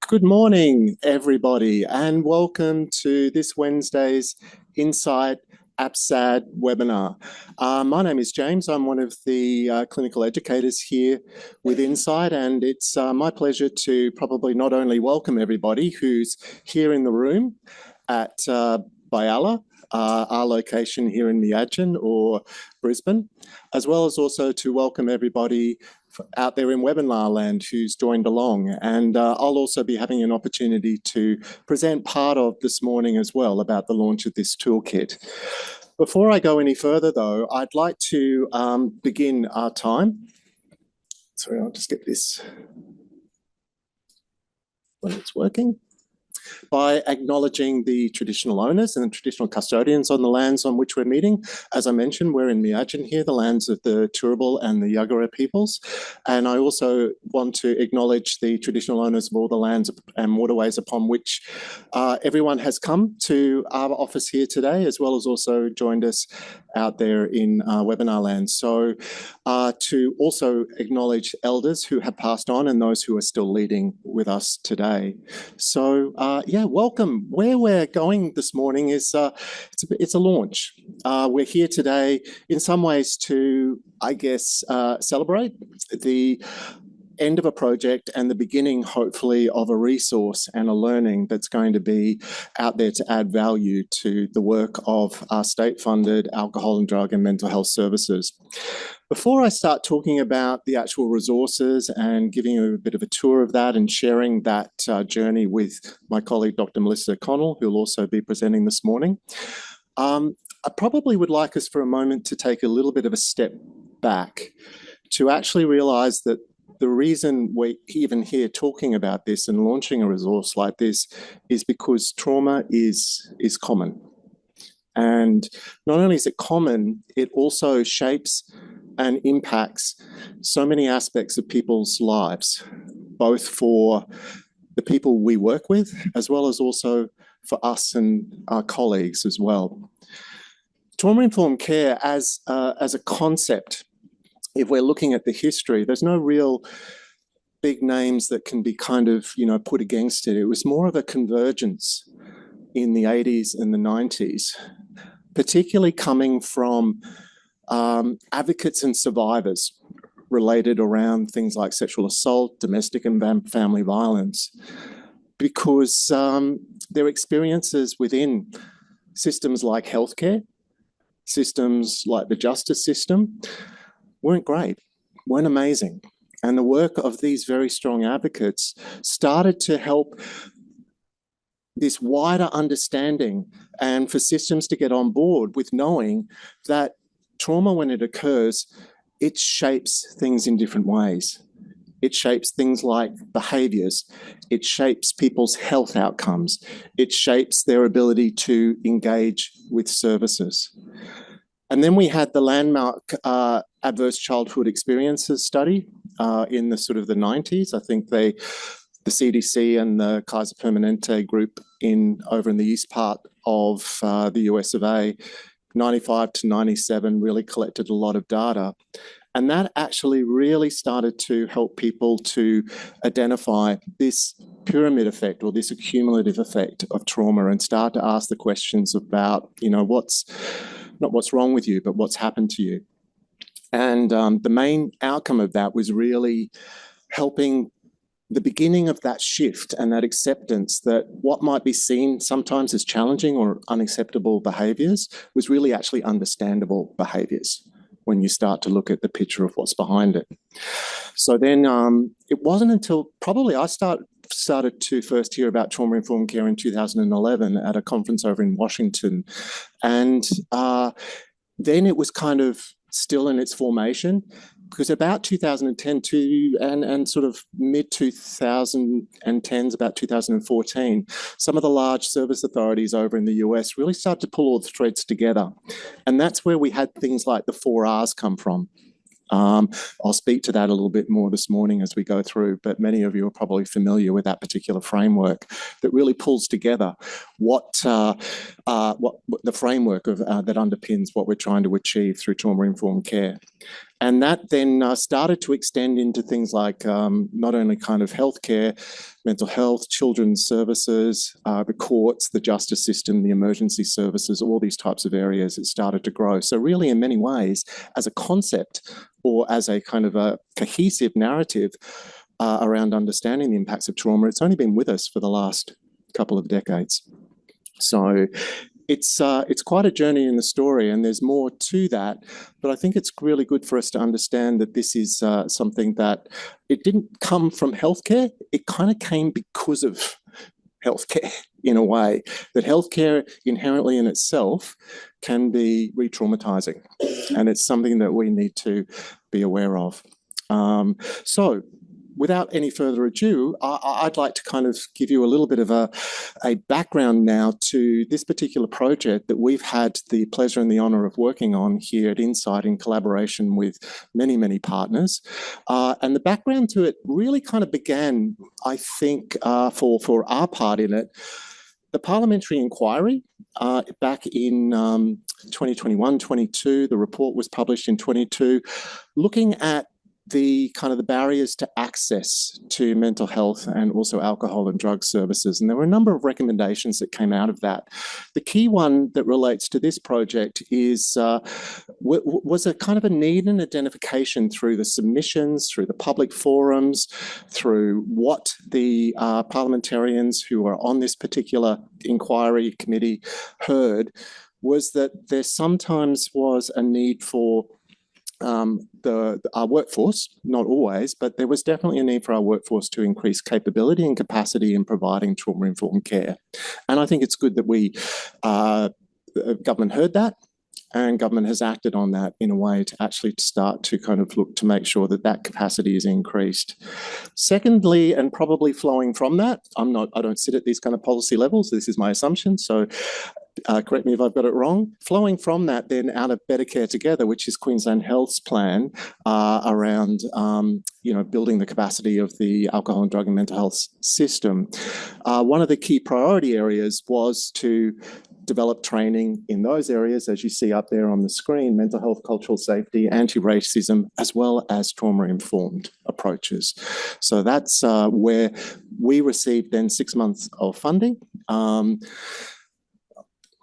Good morning, everybody, and welcome to this Wednesday's Insight APSAD webinar. My name is James. I'm one of the clinical educators here with Insight, and it's my pleasure to probably not only welcome everybody who's here in the room at Byalla, our location here in Miagin or Brisbane, as well as also to welcome everybody out there in webinar land who's joined along. And I'll also be having an opportunity to present part of this morning as well about the launch of this toolkit. Before I go any further though, I'd like to begin our time. Sorry, I'll just get this when it's working. By acknowledging the traditional owners and the traditional custodians on the lands on which we're meeting. As I mentioned, we're in Miagin here, the lands of the Turrbal and the Yuggera peoples. And I also want to acknowledge the traditional owners of all the lands and waterways upon which everyone has come to our office here today, as well as also joined us out there in webinar land. So to also acknowledge elders who have passed on and those who are still leading with us today. So yeah, welcome. Where we're going this morning is it's a launch. We're here today in some ways to, I guess, celebrate the end of a project and the beginning, hopefully, of a resource and a learning that's going to be out there to add value to the work of our state-funded alcohol and drug and mental health services. Before I start talking about the actual resources and giving you a bit of a tour of that and sharing that journey with my colleague, Dr. Melissa Connell, who'll also be presenting this morning, I probably would like us for a moment to take a little bit of a step back to actually realise that the reason we're even here talking about this and launching a resource like this is because trauma is common. And not only is it common, it also shapes and impacts so many aspects of people's lives, both for the people we work with, as well as also for us and our colleagues as well. Trauma-informed care as a concept, if we're looking at the history, there's no real big names that can be kind of, put against it. It was more of a convergence in the 80s and the 90s, particularly coming from advocates and survivors related around things like sexual assault, domestic and family violence, because their experiences within systems like healthcare, systems like the justice system, weren't great, weren't amazing. And the work of these very strong advocates started to help this wider understanding and for systems to get on board with knowing that trauma, when it occurs, it shapes things in different ways. It shapes things like behaviours. It shapes people's health outcomes. It shapes their ability to engage with services. And then we had the landmark Adverse Childhood Experiences study in the sort of the 90s. I think the CDC and the Kaiser Permanente group over in the east part of the US of A, 95 to 97, really collected a lot of data. And that actually really started to help people to identify this pyramid effect or this accumulative effect of trauma and start to ask the questions about, not what's wrong with you, but what's happened to you. And the main outcome of that was really helping the beginning of that shift and that acceptance that what might be seen sometimes as challenging or unacceptable behaviours was really actually understandable behaviours when you start to look at the picture of what's behind it. So then it wasn't until probably I started to first hear about trauma-informed care in 2011 at a conference over in Washington. And then it was kind of still in its formation, because about 2010 and sort of mid-2010s, about 2014, some of the large service authorities over in the US really started to pull all the threads together. And that's where we had things like the 4Rs come from. I'll speak to that a little bit more this morning as we go through, but many of you are probably familiar with that particular framework that really pulls together what the framework of that underpins what we're trying to achieve through trauma-informed care. And that then started to extend into things like not only kind of healthcare, mental health, children's services, the courts, the justice system, the emergency services, all these types of areas. It started to grow. So really, in many ways, as a concept or as a kind of a cohesive narrative around understanding the impacts of trauma, it's only been with us for the last couple of decades. So it's quite a journey in the story, and there's more to that. But I think it's really good for us to understand that this is something that it didn't come from healthcare. It kind of came because of healthcare in a way, that healthcare inherently in itself can be re-traumatizing. And it's something that we need to be aware of. So without any further ado, I'd like to kind of give you a little bit of a background now to this particular project that we've had the pleasure and the honour of working on here at Insight in collaboration with many, many partners. And the background to it really kind of began, I think, for our part in it, the parliamentary inquiry back in 2021-22, the report was published in 22, looking at the kind of the barriers to access to mental health and also alcohol and drug services. And there were a number of recommendations that came out of that. The key one that relates to this project is was a kind of a need and identification through the submissions, through the public forums, through what the parliamentarians who were on this particular inquiry committee heard, was that there sometimes was a need for our workforce, not always, but there was definitely a need for our workforce to increase capability and capacity in providing trauma-informed care. And I think it's good that government heard that, and government has acted on that in a way to actually start to kind of look to make sure that that capacity is increased. Secondly, and probably flowing from that, I don't sit at these kind of policy levels, this is my assumption, so correct me if I've got it wrong. Flowing from that, then out of Better Care Together, which is Queensland Health's plan around building the capacity of the alcohol and drug and mental health system. One of the key priority areas was to develop training in those areas, as you see up there on the screen: mental health, cultural safety, anti-racism, as well as trauma-informed approaches. So that's where we received then 6 months of funding.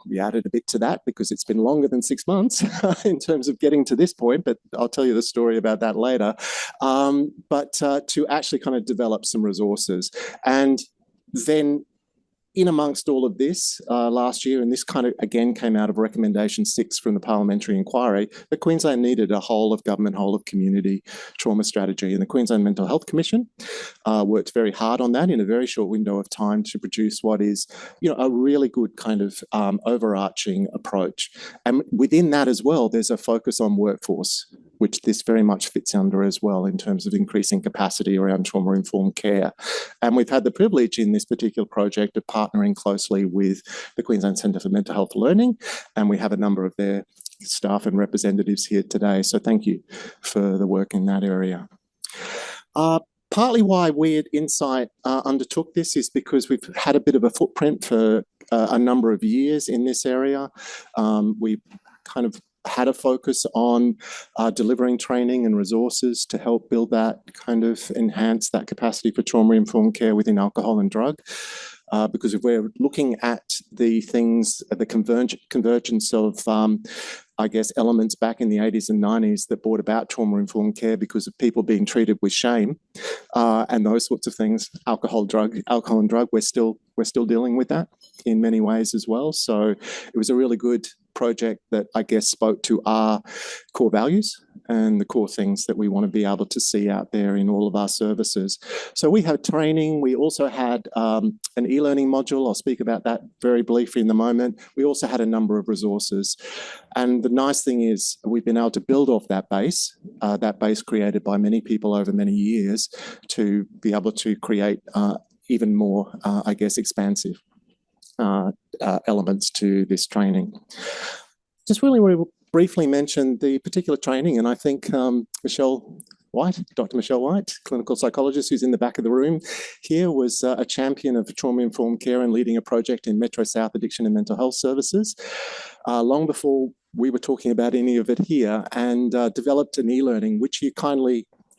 We added a bit to that because it's been longer than 6 months in terms of getting to this point, but I'll tell you the story about that later. But to actually kind of develop some resources. And then in amongst all of this last year, and this kind of again came out of recommendation 6 from the parliamentary inquiry, that Queensland needed a whole of government, whole of community trauma strategy. And the Queensland Mental Health Commission worked very hard on that in a very short window of time to produce what is, a really good kind of overarching approach. And within that as well, there's a focus on workforce, which this very much fits under as well in terms of increasing capacity around trauma-informed care. And we've had the privilege in this particular project of partnering closely with the Queensland Centre for Mental Health Learning, and we have a number of their staff and representatives here today. So thank you for the work in that area. Partly why we at Insight undertook this is because we've had a bit of a footprint for a number of years in this area. We kind of had a focus on delivering training and resources to help build that, kind of enhance that capacity for trauma-informed care within alcohol and drug. Because if we're looking at the things, the convergence of, elements back in the 80s and 90s that brought about trauma-informed care because of people being treated with shame and those sorts of things, alcohol and drug, we're still dealing with that in many ways as well. So it was a really good project that I guess spoke to our core values and the core things that we want to be able to see out there in all of our services. So we had training. We also had an e-learning module. I'll speak about that very briefly in the moment. We also had a number of resources. And the nice thing is we've been able to build off that base created by many people over many years to be able to create even more, expansive elements to this training. Just really want to briefly mention the particular training, and I think Michelle White, Dr. Michelle White, clinical psychologist who's in the back of the room here, was a champion of trauma-informed care and leading a project in Metro South Addiction and Mental Health Services long before we were talking about any of it here, and developed an e-learning, which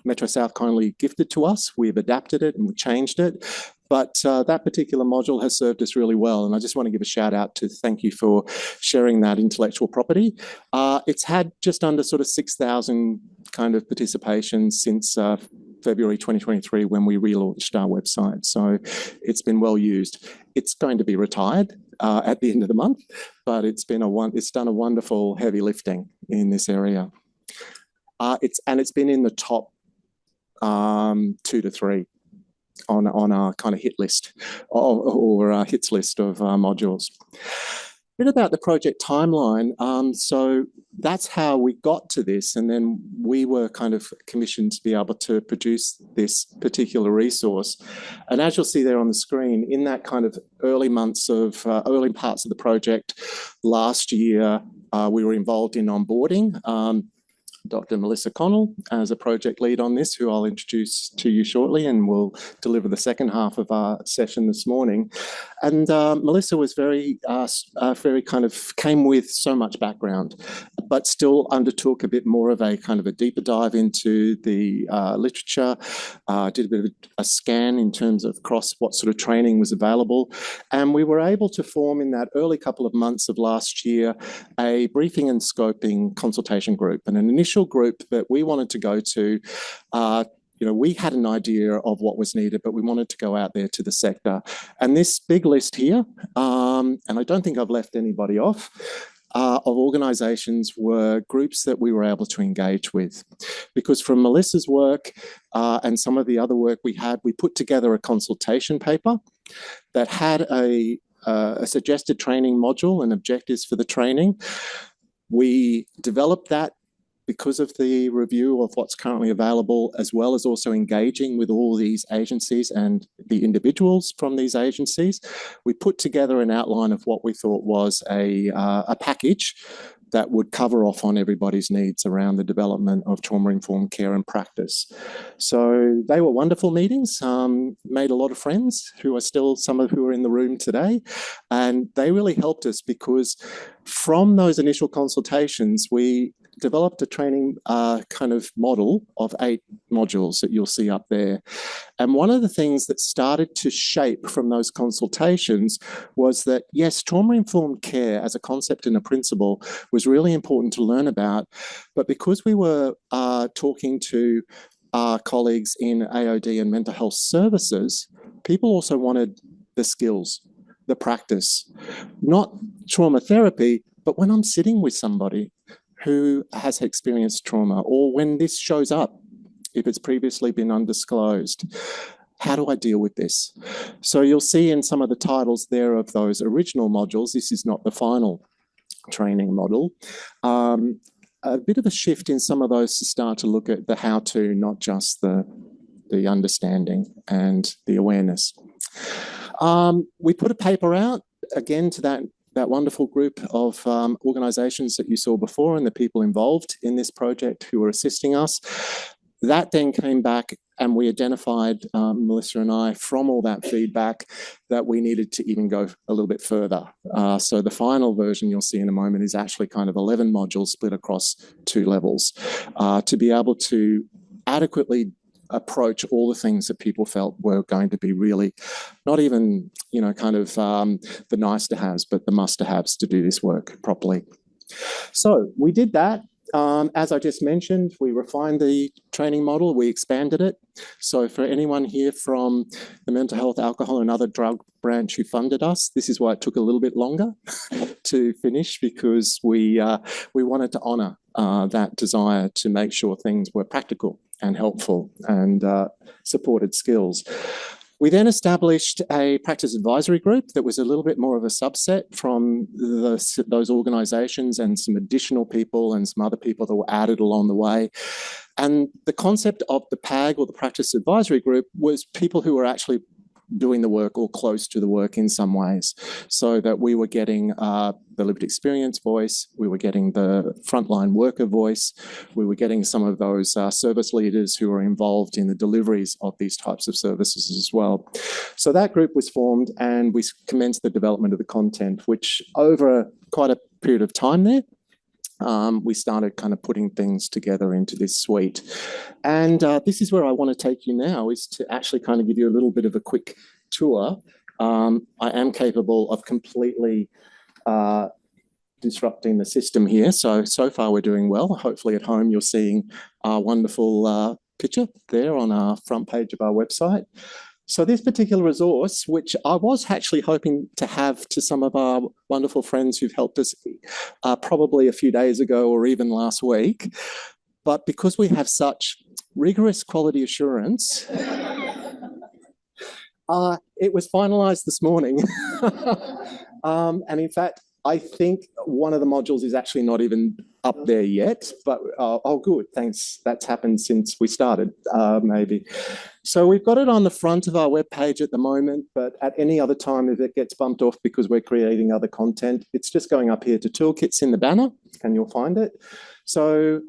Metro South kindly gifted to us. We've adapted it and we changed it. But that particular module has served us really well. And I just want to give a shout out to thank you for sharing that intellectual property. It's had just under sort of 6,000 kind of participation since February 2023 when we relaunched our website. So it's been well used. It's going to be retired at the end of the month, but it's done a wonderful heavy lifting in this area. It's been in the top 2 to 3 on our kind of hit list or hits list of modules. A bit about the project timeline. So that's how we got to this, and then we were kind of commissioned to be able to produce this particular resource. And as you'll see there on the screen, in that kind of early parts of the project last year, we were involved in onboarding Dr. Melissa Connell as a project lead on this, who I'll introduce to you shortly and will deliver the second half of our session this morning. And Melissa was very kind of came with so much background, but still undertook a bit more of a kind of a deeper dive into the literature, did a bit of a scan in terms of across what sort of training was available. And we were able to form in that early couple of months of last year a briefing and scoping consultation group, and an initial group that we wanted to go to. We had an idea of what was needed, but we wanted to go out there to the sector. And this big list here, and I don't think I've left anybody off, of organisations were groups that we were able to engage with. Because from Melissa's work and some of the other work we put together a consultation paper that had a suggested training module and objectives for the training. We developed that because of the review of what's currently available, as well as also engaging with all these agencies and the individuals from these agencies. We put together an outline of what we thought was a package that would cover off on everybody's needs around the development of trauma-informed care and practice. So they were wonderful meetings, made a lot of friends who are still some of who are in the room today. And they really helped us because from those initial consultations, we developed a training kind of model of 8 modules that you'll see up there. And one of the things that started to shape from those consultations was that, yes, trauma-informed care as a concept and a principle was really important to learn about. But because we were talking to our colleagues in AOD and mental health services, people also wanted the skills, the practice, not trauma therapy, but when I'm sitting with somebody who has experienced trauma, or when this shows up, if it's previously been undisclosed, how do I deal with this? So you'll see in some of the titles there of those original modules, this is not the final training model, a bit of a shift in some of those to start to look at the how-to, not just the understanding and the awareness. We put a paper out, again, to that wonderful group of organisations that you saw before and the people involved in this project who were assisting us. That then came back and we identified, Melissa and I, from all that feedback, that we needed to even go a little bit further. So the final version you'll see in a moment is actually kind of 11 modules split across 2 levels to be able to adequately approach all the things that people felt were going to be really not even, kind of the nice to haves, but the must to haves to do this work properly. So we did that. As I just mentioned, we refined the training model, we expanded it. So for anyone here from the mental health, alcohol and other drug branch who funded us, this is why it took a little bit longer to finish, because we wanted to honour that desire to make sure things were practical and helpful and supported skills. We then established a practice advisory group that was a little bit more of a subset from those organisations, and some additional people and some other people that were added along the way. And the concept of the PAG, or the practice advisory group, was people who were actually doing the work or close to the work in some ways, so that we were getting the lived experience voice, we were getting the frontline worker voice, we were getting some of those service leaders who are involved in the deliveries of these types of services as well. So that group was formed and we commenced the development of the content, which over quite a period of time there, we started kind of putting things together into this suite. And this is where I want to take you now, is to actually kind of give you a little bit of a quick tour. I am capable of completely disrupting the system here. So far we're doing well. Hopefully at home you're seeing a wonderful picture there on our front page of our website. So this particular resource, which I was actually hoping to have to some of our wonderful friends who've helped us probably a few days ago or even last week, but because we have such rigorous quality assurance, it was finalized this morning. And in fact, I think one of the modules is actually not even up there yet, but oh, good, thanks. That's happened since we started, maybe. So we've got it on the front of our webpage at the moment, but at any other time, if it gets bumped off because we're creating other content, it's just going up here to toolkits in the banner and you'll find it. So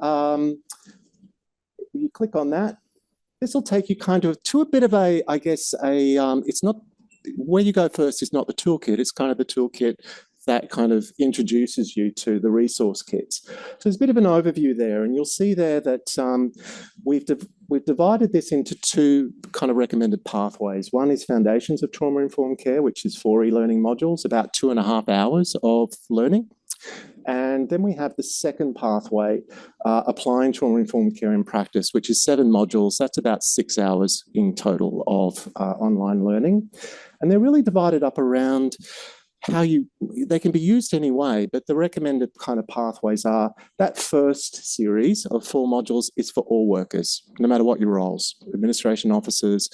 you click on that. This will take you kind of to a bit of a, I guess, it's not, where you go first is not the toolkit, it's kind of the toolkit that kind of introduces you to the resource kits. So there's a bit of an overview there, and you'll see there that we've divided this into two kind of recommended pathways. One is Foundations of Trauma-Informed Care, which is 4 e-learning modules, about 2.5 hours of learning. And then we have the second pathway, Applying Trauma-Informed Care in Practice, which is 7 modules. That's about 6 hours in total of online learning. And they're really divided up around how they can be used anyway, but the recommended kind of pathways are that first series of 4 modules is for all workers, no matter what your roles, administration officers,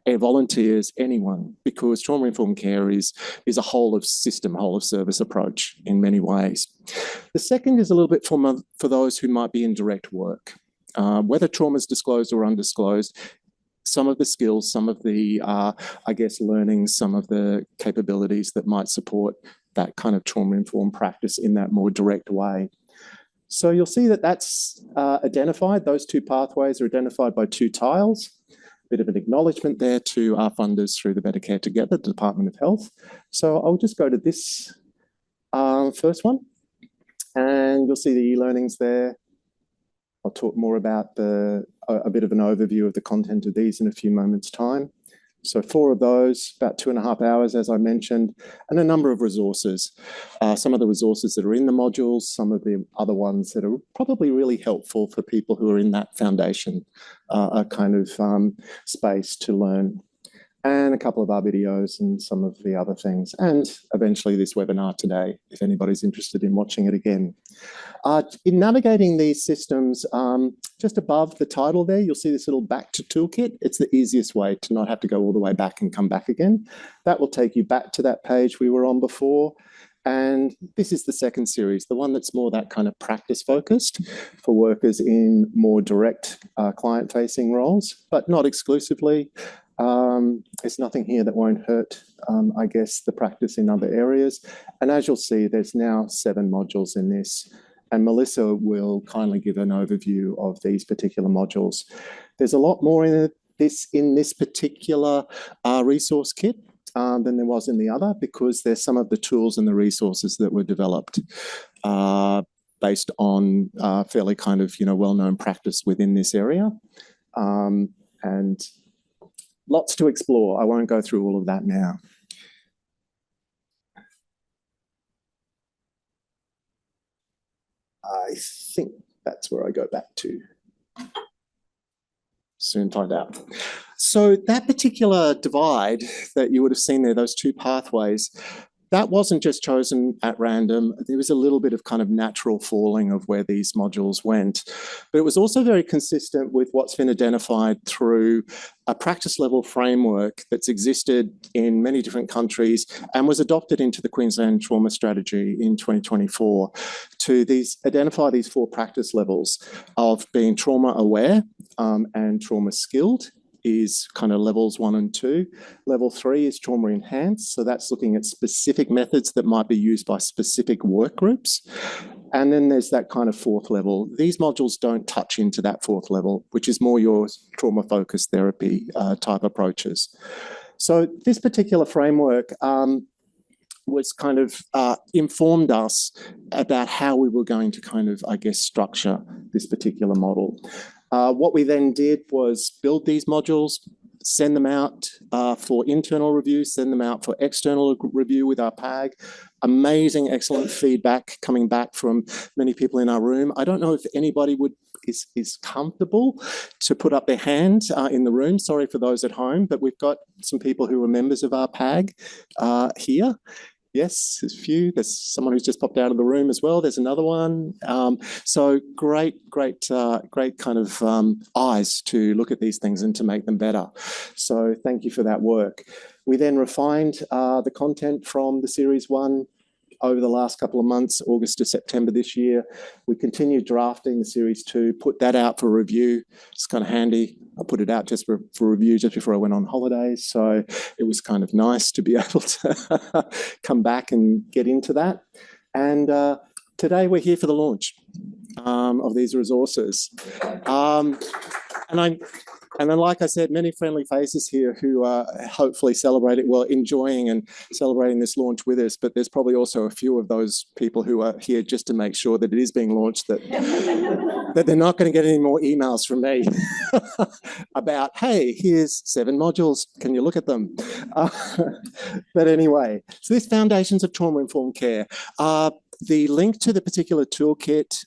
volunteers, anyone, because trauma-informed care is a whole of system, whole of service approach in many ways. The second is a little bit for those who might be in direct work, whether trauma is disclosed or undisclosed. Some of the skills, some of the, I guess, learning, some of the capabilities that might support that kind of trauma-informed practice in that more direct way. So you'll see that that's identified. Those 2 pathways are identified by 2 tiles. A bit of an acknowledgement there to our funders through the Better Care Together, the Department of Health. So I'll just go to this first one, and you'll see the e-learnings there. I'll talk more about a bit of an overview of the content of these in a few moments' time. So 4 of those, about 2.5 hours, as I mentioned, and a number of resources. Some of the resources that are in the modules, some of the other ones that are probably really helpful for people who are in that foundation, a kind of space to learn. And a couple of our videos and some of the other things. And eventually this webinar today, if anybody's interested in watching it again. In navigating these systems, just above the title there, you'll see this little back to toolkit. It's the easiest way to not have to go all the way back and come back again. That will take you back to that page we were on before. And this is the second series, the one that's more that kind of practice focused for workers in more direct client-facing roles, but not exclusively. There's nothing here that won't hurt, I guess, the practice in other areas. And as you'll see, there's now 7 modules in this. And Melissa will kindly give an overview of these particular modules. There's a lot more in this particular resource kit than there was in the other, because there's some of the tools and the resources that were developed based on fairly kind of, well-known practice within this area. And lots to explore. I won't go through all of that now. I think that's where I go back to. Soon find out. So that particular divide that you would have seen there, those 2 pathways, that wasn't just chosen at random. There was a little bit of kind of natural falling of where these modules went. But it was also very consistent with what's been identified through a practice level framework that's existed in many different countries and was adopted into the Queensland Trauma Strategy in 2024 to identify these 4 practice levels of being trauma aware and trauma skilled is kind of levels 1 and 2. Level 3 is trauma enhanced. So that's looking at specific methods that might be used by specific work groups. And then there's that kind of 4th level. These modules don't touch into that 4th level, which is more your trauma-focused therapy type approaches. So this particular framework was kind of informed us about how we were going to kind of, I guess, structure this particular model. What we then did was build these modules, send them out for internal review, send them out for external review with our PAG. Amazing, excellent feedback coming back from many people in our room. I don't know if anybody is comfortable to put up their hand in the room. Sorry for those at home, but we've got some people who are members of our PAG here. Yes, there's a few. There's someone who's just popped out of the room as well. There's another one. So great kind of eyes to look at these things and to make them better. So thank you for that work. We then refined the content from the Series 1 over the last couple of months, August to September this year. We continued drafting the Series 2, put that out for review. It's kind of handy. I put it out just for review just before I went on holidays. So it was kind of nice to be able to come back and get into that. And today we're here for the launch of these resources. And then, like I said, many friendly faces here who are hopefully enjoying and celebrating this launch with us. But there's probably also a few of those people who are here just to make sure that it is being launched, that they're not going to get any more emails from me about, hey, here's 7 modules. Can you look at them? But anyway, so this Foundations of Trauma-Informed Care. The link to the particular toolkit,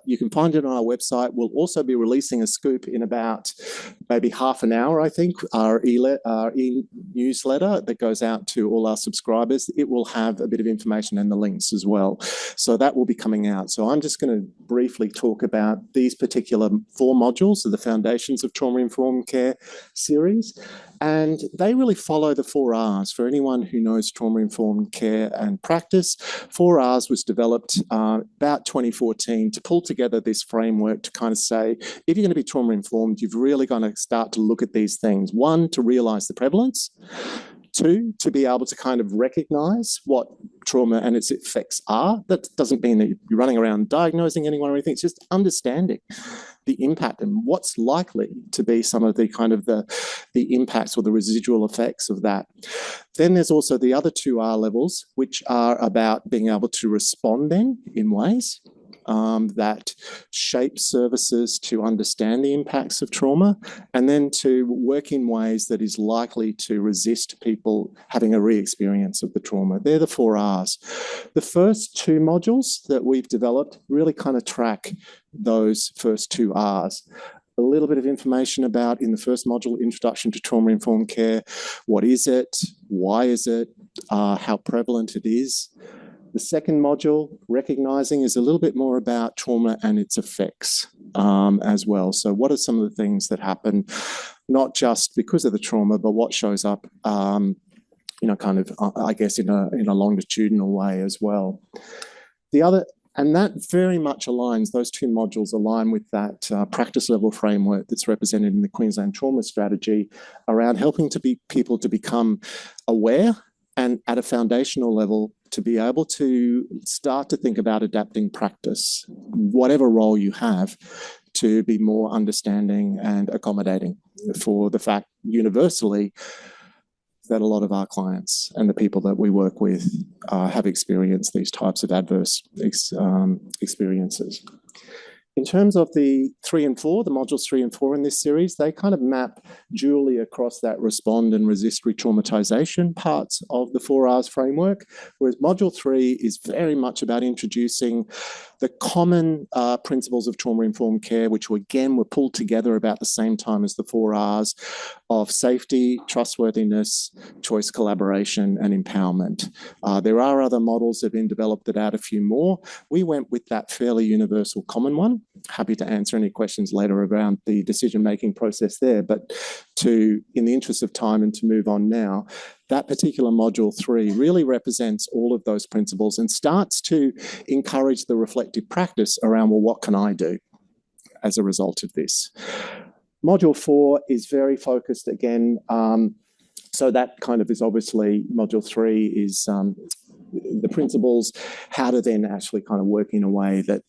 you can find it on our website. We'll also be releasing a scoop in about maybe half an hour, I think, our e-newsletter that goes out to all our subscribers. It will have a bit of information and the links as well. So that will be coming out. So I'm just going to briefly talk about these particular 4 modules of the Foundations of Trauma-Informed Care series. And they really follow the 4 Rs. For anyone who knows trauma-informed care and practice, 4 Rs was developed about 2014 to pull together this framework to kind of say, if you're going to be trauma-informed, you've really got to start to look at these things. 1, to realise the prevalence. 2, to be able to kind of recognise what trauma and its effects are. That doesn't mean that you're running around diagnosing anyone or anything. It's just understanding the impact and what's likely to be some of the kind of the impacts or the residual effects of that. Then there's also the other 2 R levels, which are about being able to respond then in ways that shape services to understand the impacts of trauma, and then to work in ways that is likely to resist people having a re-experience of the trauma. They're the 4 Rs. The first 2 modules that we've developed really kind of track those first 2 Rs. A little bit of information about, in the first module, Introduction to Trauma-Informed Care. What is it? Why is it? How prevalent it is. The second module, Recognising, is a little bit more about trauma and its effects as well. So what are some of the things that happen, not just because of the trauma, but what shows up, kind of, I guess, in a longitudinal way as well. And that very much aligns, those 2 modules align with that practice level framework that's represented in the Queensland Trauma Strategy around helping people to become aware and at a foundational level to be able to start to think about adapting practice, whatever role you have, to be more understanding and accommodating for the fact universally that a lot of our clients and the people that we work with have experienced these types of adverse experiences. In terms of the 3 and 4, the modules 3 and 4 in this series, they kind of map dually across that respond and resist re-traumatization parts of the 4 Rs framework, whereas module 3 is very much about introducing the common principles of trauma-informed care, which again were pulled together about the same time as the 4 Rs of safety, trustworthiness, choice, collaboration, and empowerment. There are other models that have been developed that add a few more. We went with that fairly universal common one. Happy to answer any questions later around the decision-making process there, but in the interest of time and to move on now, that particular module 3 really represents all of those principles and starts to encourage the reflective practice around, well, what can I do as a result of this? Module 4 is very focused again. So that kind of is obviously Module 3 is the principles, how to then actually kind of work in a way that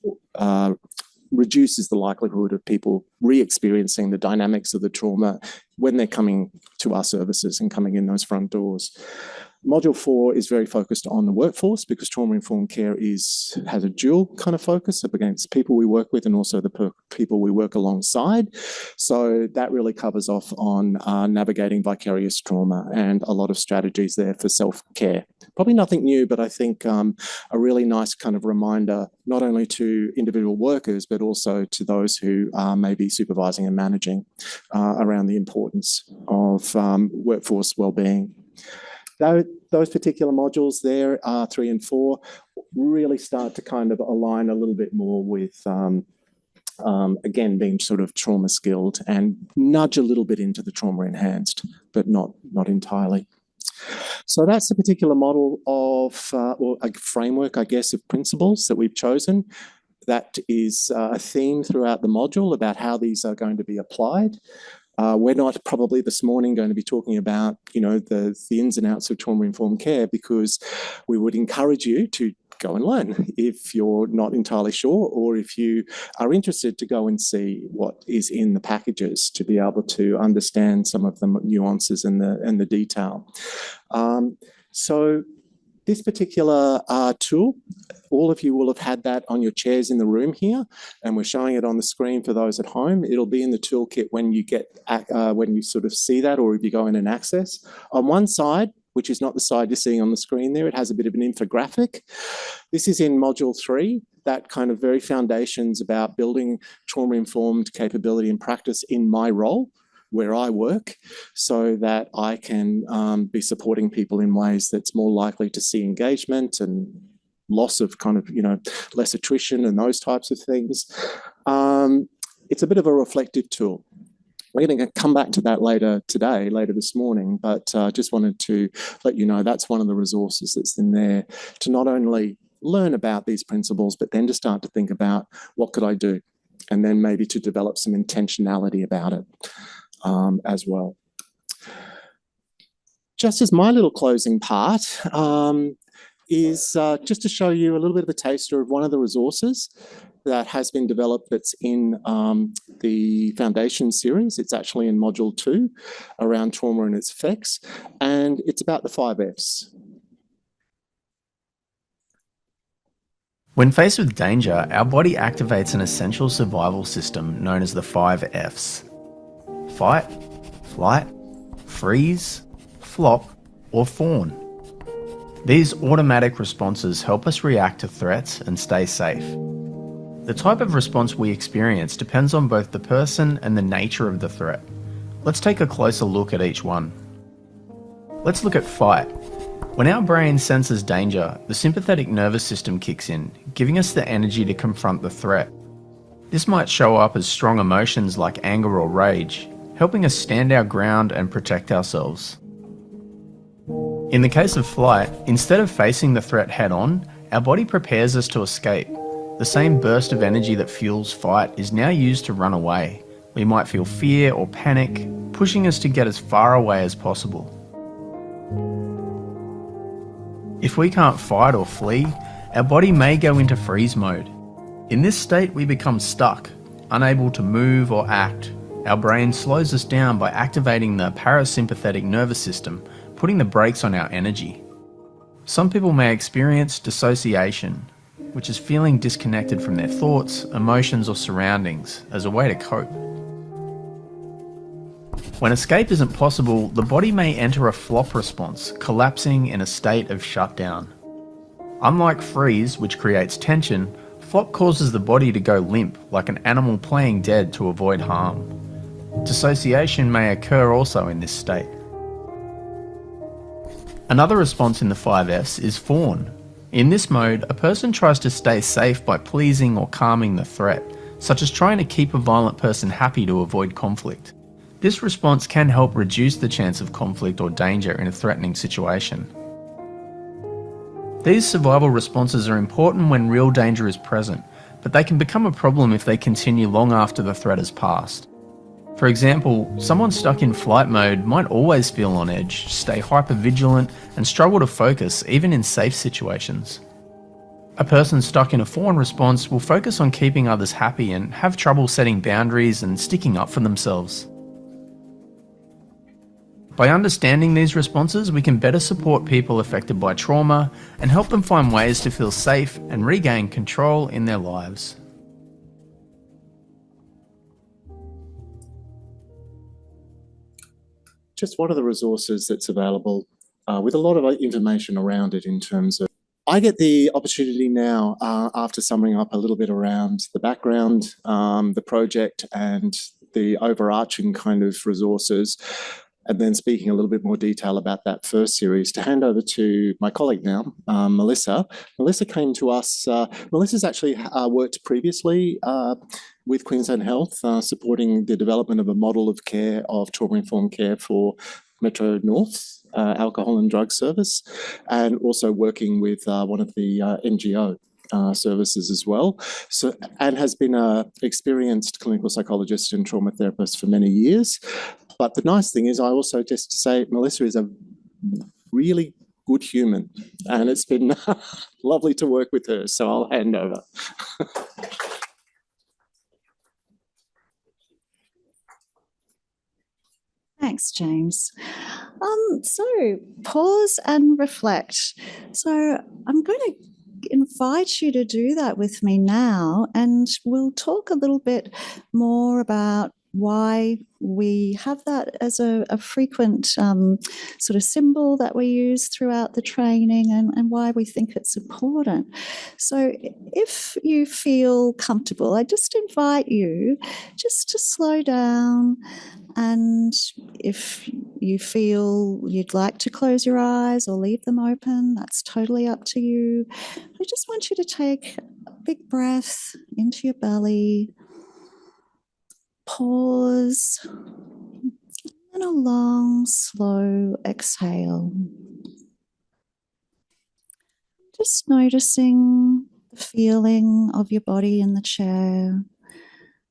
reduces the likelihood of people re-experiencing the dynamics of the trauma when they're coming to our services and coming in those front doors. Module 4 is very focused on the workforce because trauma-informed care has a dual kind of focus up against people we work with and also the people we work alongside. So that really covers off on navigating vicarious trauma and a lot of strategies there for self-care. Probably nothing new, but I think a really nice kind of reminder, not only to individual workers, but also to those who may be supervising and managing around the importance of workforce wellbeing. Those particular modules there, 3 and 4, really start to kind of align a little bit more with, again, being sort of trauma skilled and nudge a little bit into the trauma enhanced, but not entirely. So that's the particular model of, or a framework, I guess, of principles that we've chosen. That is a theme throughout the module about how these are going to be applied. We're not probably this morning going to be talking about, the ins and outs of trauma-informed care because we would encourage you to go and learn if you're not entirely sure, or if you are interested to go and see what is in the packages to be able to understand some of the nuances and the detail. So this particular tool, all of you will have had that on your chairs in the room here, and we're showing it on the screen for those at home. It'll be in the toolkit when you sort of see that, or if you go in and access. On one side, which is not the side you're seeing on the screen there, it has a bit of an infographic. This is in Module 3, that kind of very foundations about building trauma-informed capability and practice in my role, where I work, so that I can be supporting people in ways that's more likely to see engagement and loss of kind of, less attrition and those types of things. It's a bit of a reflective tool. We're going to come back to that later this morning, but just wanted to let you know that's one of the resources that's in there to not only learn about these principles, but then to start to think about what could I do, and then maybe to develop some intentionality about it. As well. Just as my little closing part is just to show you a little bit of a taster of one of the resources that has been developed that's in the Foundation series. It's actually in Module 2 around trauma and its effects, and it's about the 5 Fs. When faced with danger, our body activates an essential survival system known as the 5 Fs. Fight, flight, freeze, flop, or fawn. These automatic responses help us react to threats and stay safe. The type of response we experience depends on both the person and the nature of the threat. Let's take a closer look at each one. Let's look at fight. When our brain senses danger, the sympathetic nervous system kicks in, giving us the energy to confront the threat. This might show up as strong emotions like anger or rage, helping us stand our ground and protect ourselves. In the case of flight, instead of facing the threat head-on, our body prepares us to escape. The same burst of energy that fuels fight is now used to run away. We might feel fear or panic, pushing us to get as far away as possible. If we can't fight or flee, our body may go into freeze mode. In this state, we become stuck, unable to move or act. Our brain slows us down by activating the parasympathetic nervous system, putting the brakes on our energy. Some people may experience dissociation, which is feeling disconnected from their thoughts, emotions, or surroundings as a way to cope. When escape isn't possible, the body may enter a flop response, collapsing in a state of shutdown. Unlike freeze, which creates tension, flop causes the body to go limp, like an animal playing dead to avoid harm. Dissociation may occur also in this state. Another response in the 5 Fs is fawn. In this mode, a person tries to stay safe by pleasing or calming the threat, such as trying to keep a violent person happy to avoid conflict. This response can help reduce the chance of conflict or danger in a threatening situation. These survival responses are important when real danger is present, but they can become a problem if they continue long after the threat has passed. For example, someone stuck in flight mode might always feel on edge, stay hypervigilant, and struggle to focus even in safe situations. A person stuck in a fawn response will focus on keeping others happy and have trouble setting boundaries and sticking up for themselves. By understanding these responses, we can better support people affected by trauma and help them find ways to feel safe and regain control in their lives. Just what are the resources that's available with a lot of information around it in terms of. I get the opportunity now, after summing up a little bit around the background, the project and the overarching kind of resources, and then speaking a little bit more detail about that first series, to hand over to my colleague now, Melissa. Melissa came to us. Melissa's actually worked previously with Queensland Health, supporting the development of a model of care of trauma-informed care for Metro North Alcohol and Drug Service, and also working with one of the NGO services as well. So, and has been an experienced clinical psychologist and trauma therapist for many years. But the nice thing is, I also just say Melissa is a really good human, and it's been lovely to work with her. So I'll hand over. Thanks, James. So pause and reflect. So I'm going to invite you to do that with me now, and we'll talk a little bit more about why we have that as a frequent sort of symbol that we use throughout the training, and why we think it's important. So if you feel comfortable, I just invite you just to slow down, and if you feel you'd like to close your eyes or leave them open, that's totally up to you. I just want you to take a big breath into your belly, pause, and a long, slow exhale. Just noticing the feeling of your body in the chair,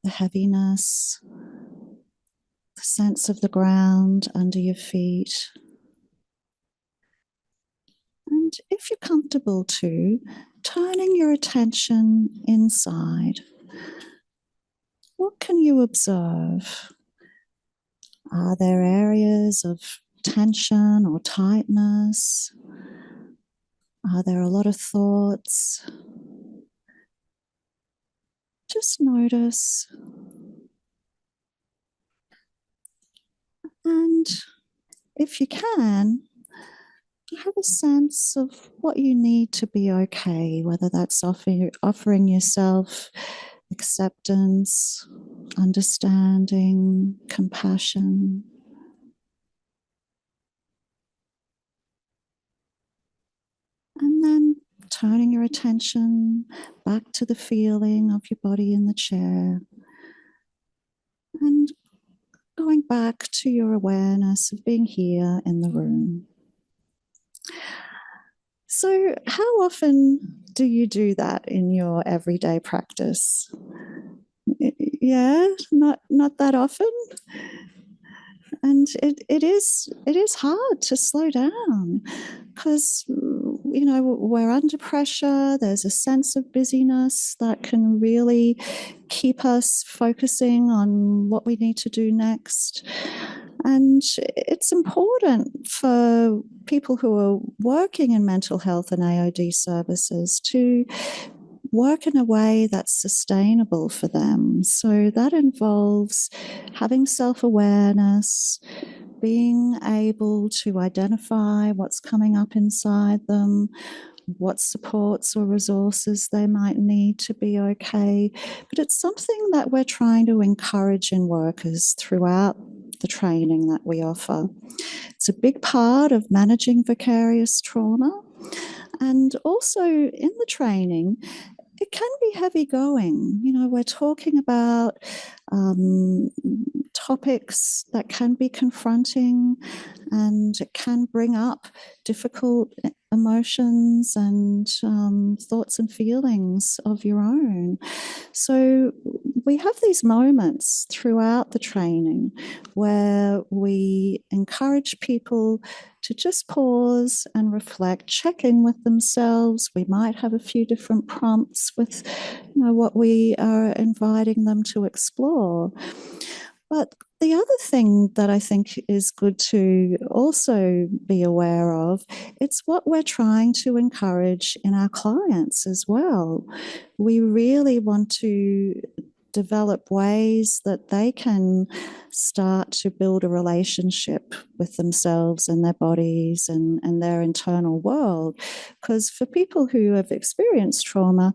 the heaviness, the sense of the ground under your feet. And if you're comfortable too, turning your attention inside. What can you observe? Are there areas of tension or tightness? Are there a lot of thoughts? Just notice. And if you can, have a sense of what you need to be okay, whether that's offering yourself acceptance, understanding, compassion. And then turning your attention back to the feeling of your body in the chair, and going back to your awareness of being here in the room. So, how often do you do that in your everyday practice? Yeah, not that often. And it is hard to slow down, because we're under pressure. There's a sense of busyness that can really keep us focusing on what we need to do next. And it's important for people who are working in mental health and AOD services to work in a way that's sustainable for them. So that involves having self-awareness, being able to identify what's coming up inside them, what supports or resources they might need to be okay. But it's something that we're trying to encourage in workers throughout the training that we offer. It's a big part of managing vicarious trauma. And also in the training, it can be heavy going. We're talking about topics that can be confronting, and it can bring up difficult emotions and thoughts and feelings of your own. So we have these moments throughout the training where we encourage people to just pause and reflect, check in with themselves. We might have a few different prompts with, what we are inviting them to explore. But the other thing that I think is good to also be aware of, it's what we're trying to encourage in our clients as well. We really want to develop ways that they can start to build a relationship with themselves and their bodies and their internal world. Because for people who have experienced trauma,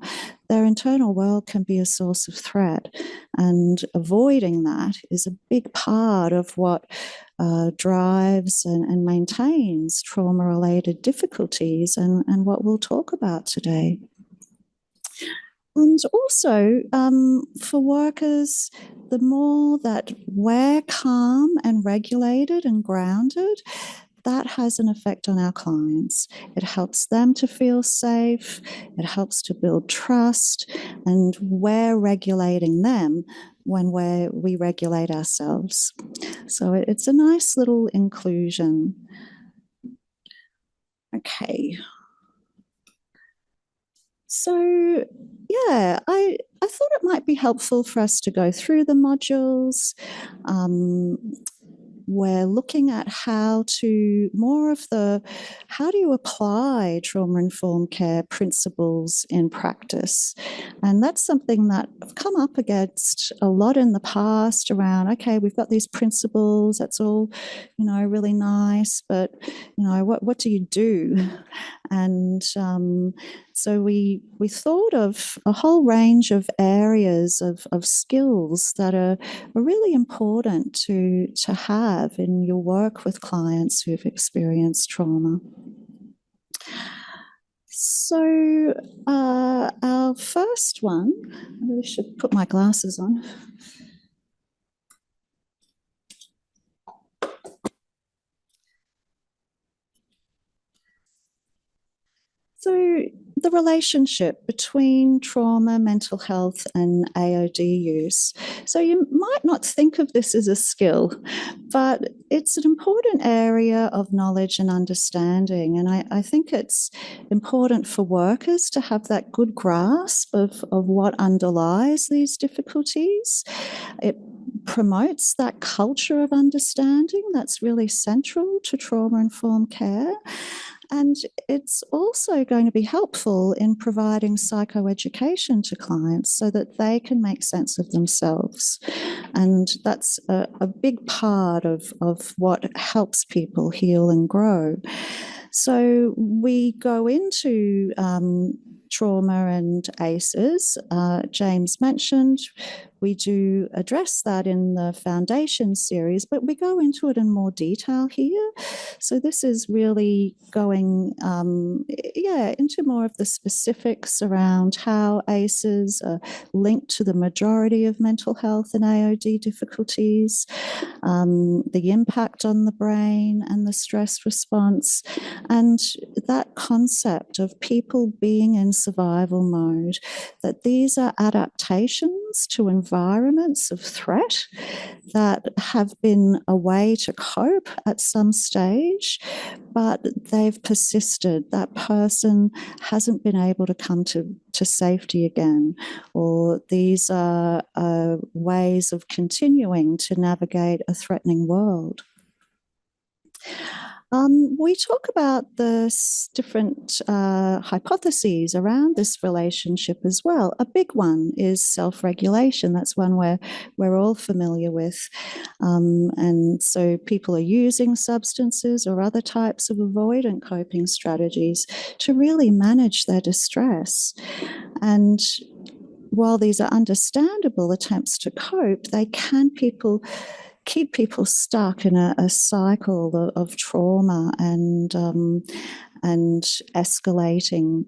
their internal world can be a source of threat. And avoiding that is a big part of what drives and maintains trauma-related difficulties and what we'll talk about today. And also, for workers, the more that we're calm and regulated and grounded, that has an effect on our clients. It helps them to feel safe, it helps to build trust, and we're regulating them when we regulate ourselves. So it's a nice little inclusion. Okay. So, yeah, I thought it might be helpful for us to go through the modules. We're looking at how do you apply trauma-informed care principles in practice? And that's something that I've come up against a lot in the past around, okay, we've got these principles, that's all, really nice, but, what do you do? And so we thought of a whole range of areas of skills that are really important to have in your work with clients who've experienced trauma. So our first one, I really should put my glasses on. So the relationship between trauma, mental health, and AOD use. So you might not think of this as a skill, but it's an important area of knowledge and understanding. And I think it's important for workers to have that good grasp of what underlies these difficulties. It promotes that culture of understanding that's really central to trauma-informed care. And it's also going to be helpful in providing psychoeducation to clients so that they can make sense of themselves. And that's a big part of what helps people heal and grow. So we go into trauma and ACEs. James mentioned we do address that in the foundation series, but we go into it in more detail here. So this is really going, into more of the specifics around how ACEs are linked to the majority of mental health and AOD difficulties, the impact on the brain and the stress response, and that concept of people being in survival mode, that these are adaptations to environments of threat that have been a way to cope at some stage, but they've persisted. That person hasn't been able to come to safety again, or these are ways of continuing to navigate a threatening world. We talk about the different hypotheses around this relationship as well. A big one is self-regulation. That's one we're all familiar with. And so people are using substances or other types of avoidant coping strategies to really manage their distress. And while these are understandable attempts to cope, they can keep people stuck in a cycle of trauma and escalating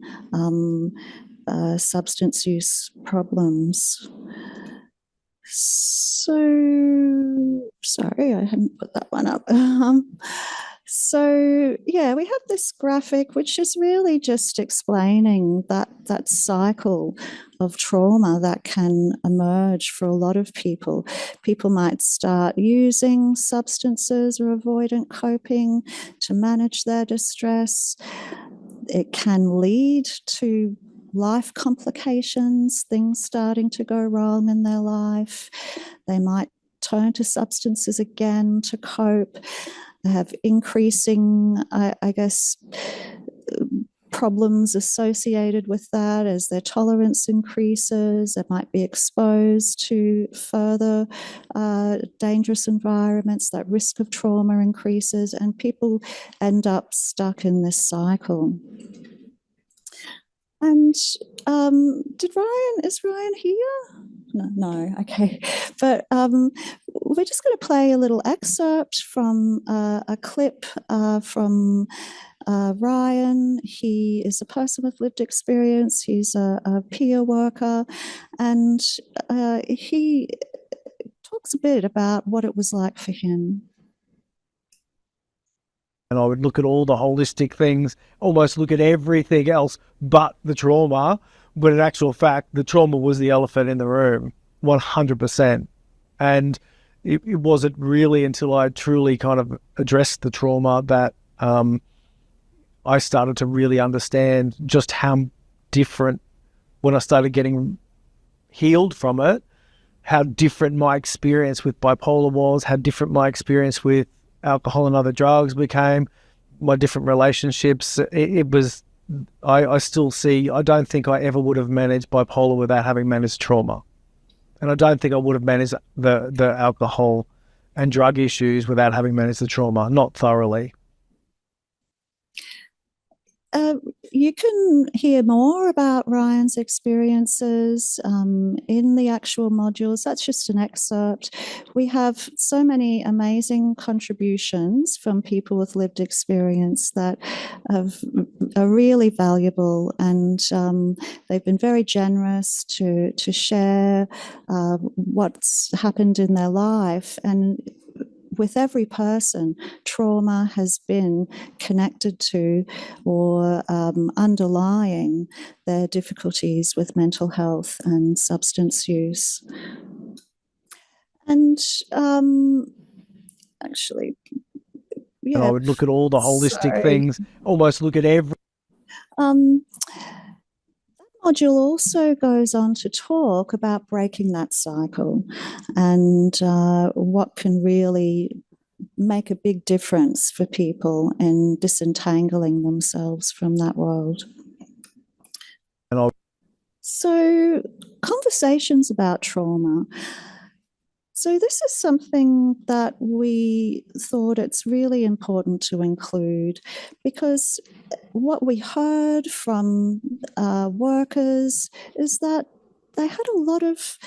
substance use problems. So, sorry, I hadn't put that one up. So yeah, we have this graphic which is really just explaining that cycle of trauma that can emerge for a lot of people. People might start using substances or avoidant coping to manage their distress. It can lead to life complications, things starting to go wrong in their life. They might turn to substances again to cope. They have increasing, I guess, problems associated with that as their tolerance increases. They might be exposed to further dangerous environments. That risk of trauma increases, and people end up stuck in this cycle. And is Ryan here? No, okay. But we're just going to play a little excerpt from a clip from Ryan. He is a person with lived experience. He's a peer worker, and he talks a bit about what it was like for him. And I would look at all the holistic things, almost look at everything else but the trauma. But in actual fact, the trauma was the elephant in the room, 100%. And it wasn't really until I truly kind of addressed the trauma that I started to really understand just how different, when I started getting healed from it, how different my experience with bipolar was, how different my experience with alcohol and other drugs became, my different relationships. It was, I still see, I don't think I ever would have managed bipolar without having managed trauma. And I don't think I would have managed the alcohol and drug issues without having managed the trauma, not thoroughly. You can hear more about Ryan's experiences in the actual modules. That's just an excerpt. We have so many amazing contributions from people with lived experience that are really valuable, and they've been very generous to share what's happened in their life. And with every person, trauma has been connected to or underlying their difficulties with mental health and substance use. And actually, yeah. And I would look at all the holistic things, almost look at every... module also goes on to talk about breaking that cycle and what can really make a big difference for people in disentangling themselves from that world. So, conversations about trauma. So this is something that we thought it's really important to include, because what we heard from workers is that they had a lot of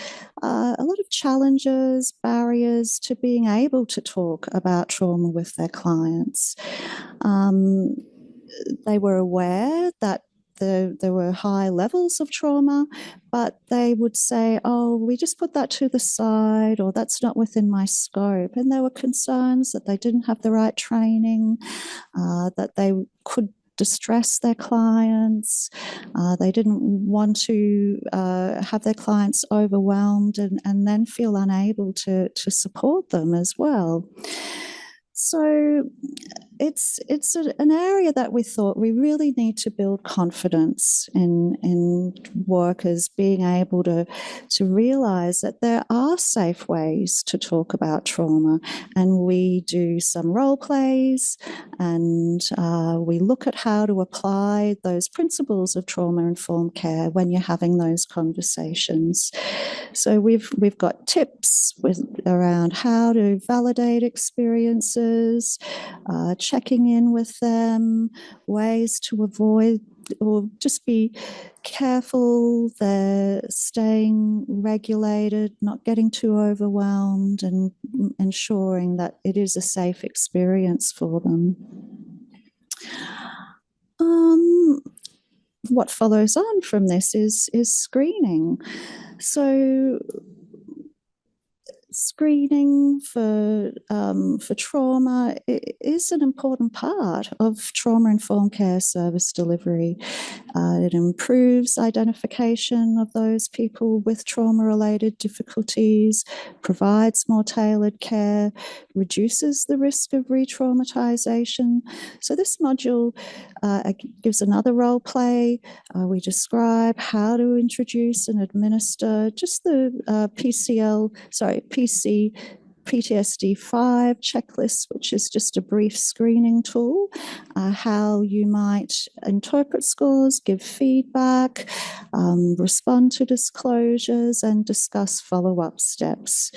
challenges, barriers to being able to talk about trauma with their clients. They were aware that there were high levels of trauma, but they would say, oh, we just put that to the side, or that's not within my scope. And there were concerns that they didn't have the right training, that they could distress their clients. They didn't want to have their clients overwhelmed and then feel unable to support them as well. So it's an area that we thought we really need to build confidence in workers being able to realise that there are safe ways to talk about trauma. And we do some role plays, and we look at how to apply those principles of trauma-informed care when you're having those conversations. So we've got tips around how to validate experiences, checking in with them, ways to avoid or just be careful they're staying regulated, not getting too overwhelmed, and ensuring that it is a safe experience for them. What follows on from this is screening. So screening for trauma is an important part of trauma-informed care service delivery. It improves identification of those people with trauma-related difficulties, provides more tailored care, reduces the risk of re-traumatization. So this module gives another role play. We describe how to introduce and administer just the PTSD-5 checklist, which is just a brief screening tool, how you might interpret scores, give feedback, respond to disclosures, and discuss follow-up steps.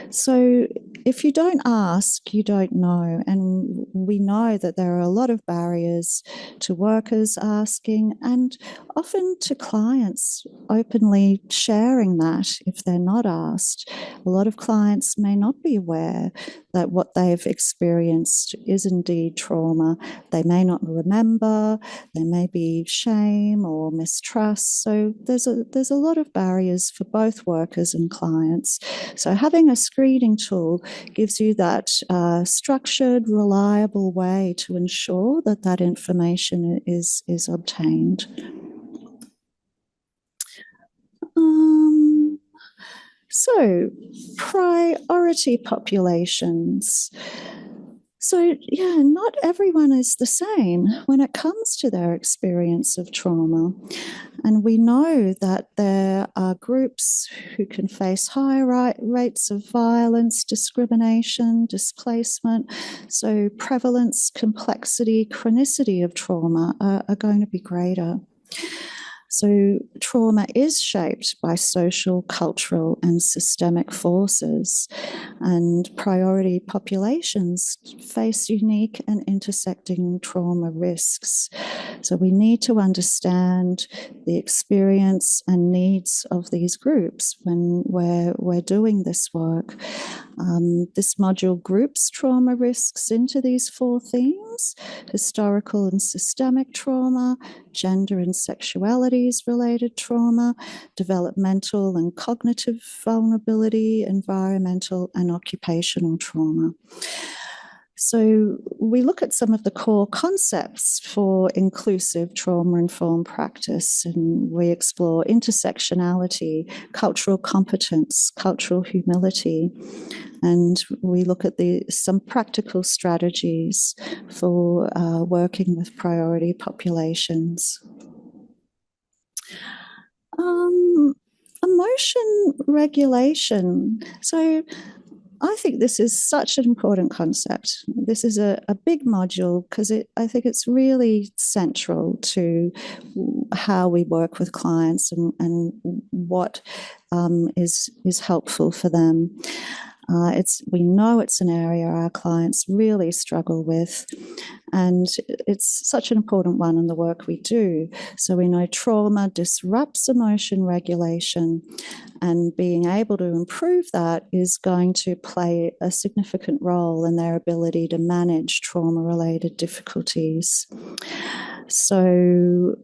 So if you don't ask, you don't know. And we know that there are a lot of barriers to workers asking and often to clients openly sharing that if they're not asked. A lot of clients may not be aware that what they've experienced is indeed trauma. They may not remember, there may be shame or mistrust. So there's a lot of barriers for both workers and clients. So having a screening tool gives you that structured, reliable way to ensure that that information is obtained. So, priority populations. So, yeah, not everyone is the same when it comes to their experience of trauma. And we know that there are groups who can face higher rates of violence, discrimination, displacement. So, prevalence, complexity, chronicity of trauma are going to be greater. So trauma is shaped by social, cultural, and systemic forces, and priority populations face unique and intersecting trauma risks. So we need to understand the experience and needs of these groups when we're doing this work. This module groups trauma risks into these 4 themes: historical and systemic trauma, gender and sexualities related trauma, developmental and cognitive vulnerability, environmental and occupational trauma. So we look at some of the core concepts for inclusive trauma-informed practice, and we explore intersectionality, cultural competence, cultural humility, and we look at some practical strategies for working with priority populations. Emotion regulation. So I think this is such an important concept. This is a big module because I think it's really central to how we work with clients and what is helpful for them. We know it's an area our clients really struggle with, and it's such an important one in the work we do. So we know trauma disrupts emotion regulation, and being able to improve that is going to play a significant role in their ability to manage trauma-related difficulties. So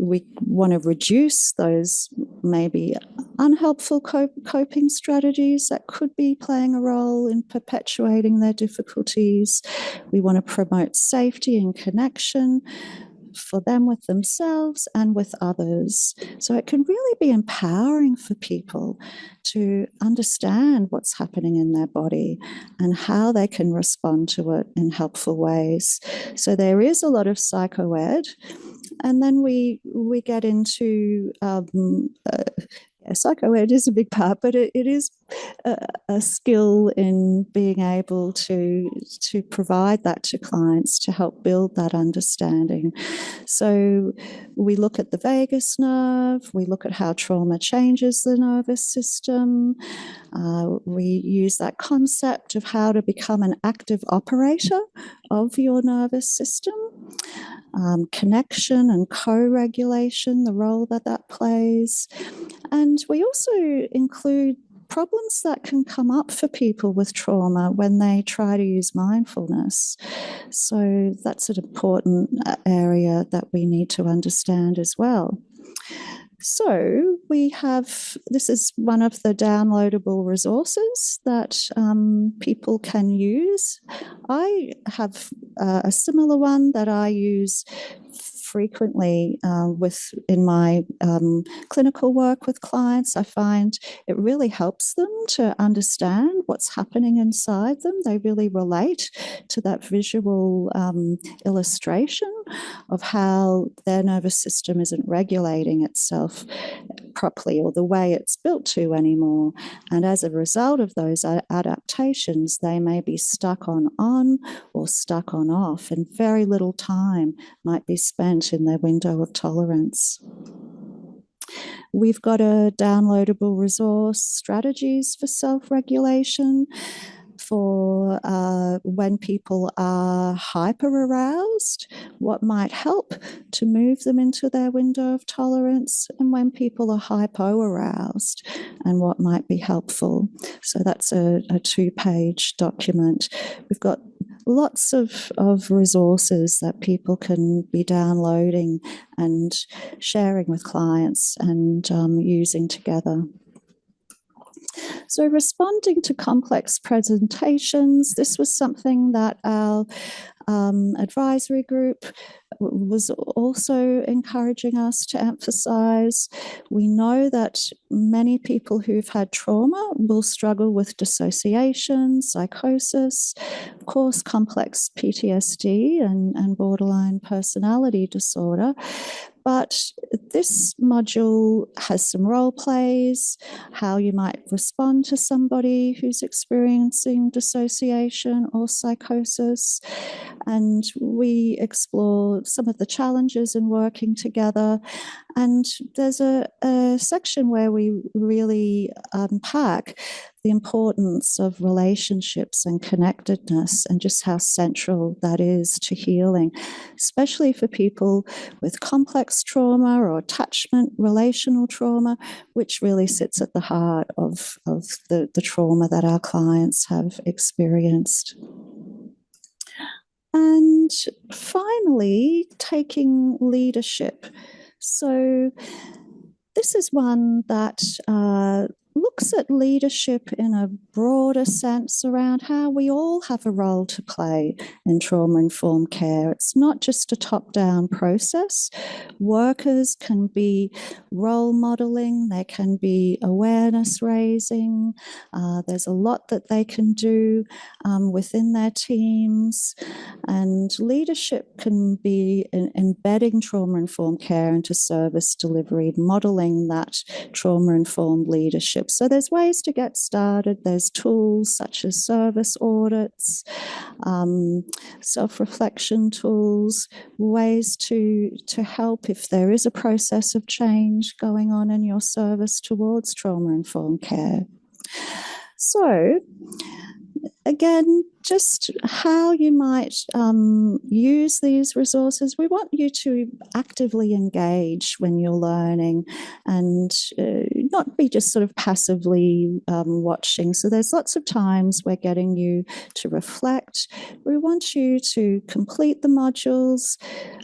we want to reduce those maybe unhelpful coping strategies that could be playing a role in perpetuating their difficulties. We want to promote safety and connection for them with themselves and with others. So it can really be empowering for people to understand what's happening in their body and how they can respond to it in helpful ways. So there is a lot of psychoed. And then we get into psychoed is a big part, but it is a skill in being able to provide that to clients to help build that understanding. So we look at the vagus nerve, we look at how trauma changes the nervous system. We use that concept of how to become an active operator of your nervous system. Connection and co-regulation, the role that plays. And we also include problems that can come up for people with trauma when they try to use mindfulness. So that's an important area that we need to understand as well. So we have, this is one of the downloadable resources that people can use. I have a similar one that I use frequently in my clinical work with clients. I find it really helps them to understand what's happening inside them. They really relate to that visual illustration of how their nervous system isn't regulating itself properly or the way it's built to anymore. And as a result of those adaptations, they may be stuck on or stuck on off, and very little time might be spent in their window of tolerance. We've got a downloadable resource, Strategies for Self-Regulation, for when people are hyper-aroused, what might help to move them into their window of tolerance, and when people are hypo-aroused and what might be helpful. So that's a 2-page document. We've got lots of resources that people can be downloading and sharing with clients and using together. So responding to complex presentations, this was something that our advisory group was also encouraging us to emphasize. We know that many people who've had trauma will struggle with dissociation, psychosis, of course, complex PTSD and borderline personality disorder. But this module has some role plays, how you might respond to somebody who's experiencing dissociation or psychosis. And we explore some of the challenges in working together. And there's a section where we really unpack the importance of relationships and connectedness and just how central that is to healing, especially for people with complex trauma or attachment, relational trauma, which really sits at the heart of the trauma that our clients have experienced. And finally, taking leadership. So this is one that looks at leadership in a broader sense around how we all have a role to play in trauma-informed care. It's not just a top-down process. Workers can be role modeling, they can be awareness raising. There's a lot that they can do within their teams. And leadership can be embedding trauma-informed care into service delivery, modeling that trauma-informed leadership. So there's ways to get started. There's tools such as service audits, self-reflection tools, ways to help if there is a process of change going on in your service towards trauma-informed care. So again, just how you might use these resources. We want you to actively engage when you're learning and not be just sort of passively watching. So there's lots of times we're getting you to reflect. We want you to complete the modules,